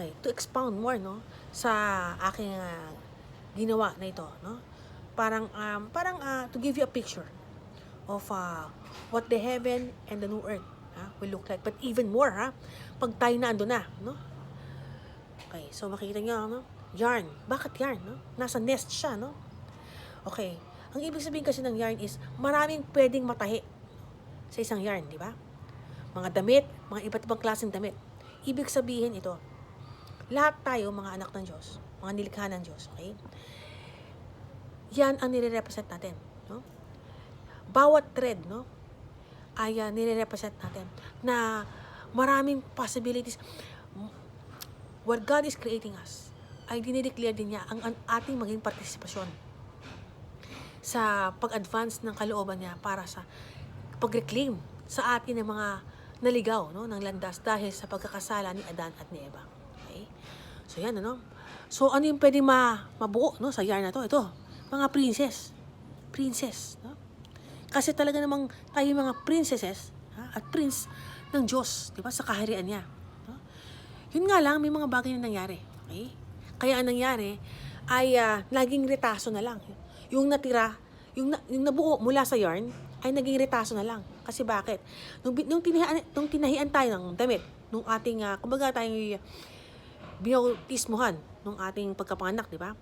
Okay, to expound more, no, sa aking ginawa na ito, no? To give you a picture of what the heaven and the new earth will look like. But even more, pag tayo na ando na, no? Okay, so makita niyo, no? Yarn. Bakit yarn, no? Nasa nest siya, no? Okay. Ang ibig sabihin kasi ng yarn is maraming pwedeng matahi sa isang yarn, di ba? Mga damit, mga iba't ibang klaseng damit. Ibig sabihin ito, lahat tayo, mga anak ng Diyos, mga nilikha ng Diyos, okay? Yan ang nire-represent natin, no? Bawat thread, no, ay nire-represent natin na maraming possibilities. What God is creating us, ay dinideclare din niya ang ating maging partisipasyon sa pag-advance ng kalooban niya para sa pag-reclaim sa atin ng mga naligaw, no, ng landas dahil sa pagkakasala ni Adan at ni Eva. Okay? So yan, ano? So ano yung pwedeng mabuo, no, sa yarn na to? Ito, mga princess, no? Kasi talaga namang tayo mga princesses at prince ng Diyos, di ba, sa kaharian niya. No? Yun nga lang, may mga bagay na nangyari. Okay? Kaya ang nangyari ay naging retaso na lang. Yung natira, yung nabuo mula sa yarn, ay naging retaso na lang. Kasi bakit? Nung tinahian tayo ng damit, nung ating, kumbaga tayong binautismuhan nung ating pagkapanganak, di ba?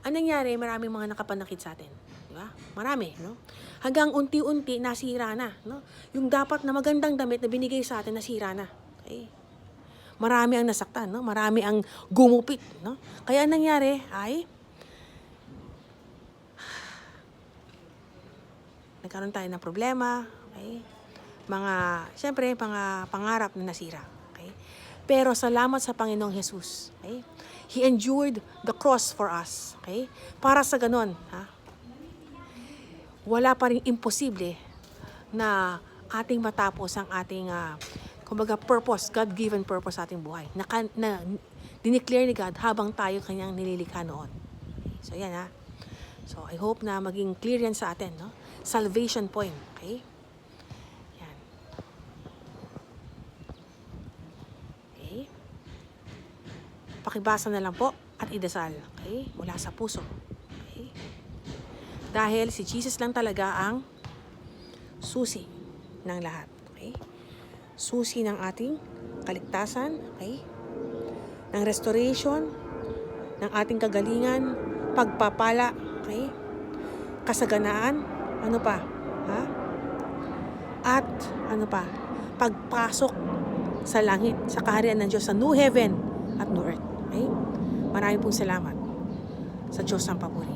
Ang nangyari, maraming mga nakapanakit sa atin. Di ba? Marami, no? Hanggang unti-unti, nasira na, no? Yung dapat na magandang damit na binigay sa atin, nasira na. Okay? Marami ang nasaktan, no? Marami ang gumupit, no? Kaya ang nangyari ay nagkaroon tayo ng problema, okay? Siyempre, mga pangarap na nasira, okay? Pero salamat sa Panginoong Jesus, okay? He endured the cross for us, okay? Para sa ganon, wala pa ring imposible na ating matapos ang ating, kumbaga, purpose, God-given purpose sa ating buhay. Na dineclare ni God habang tayo kanyang nililikha noon. Okay? So, yan So, I hope na maging clear yan sa atin, no? Salvation point, okay? Yan. Okay? Pakibasa na lang po at idasal, okay? Mula sa puso. Okay? Dahil si Jesus lang talaga ang susi ng lahat, okay? Susi ng ating kaligtasan, okay? Ng restoration, ng ating kagalingan, pagpapala, okay? Kasaganaan, ano pa? At ano pa? Pagpasok sa langit, sa kaharian ng Diyos, sa new heaven at new earth. Okay? Maraming pong salamat sa Diyos ang papuri.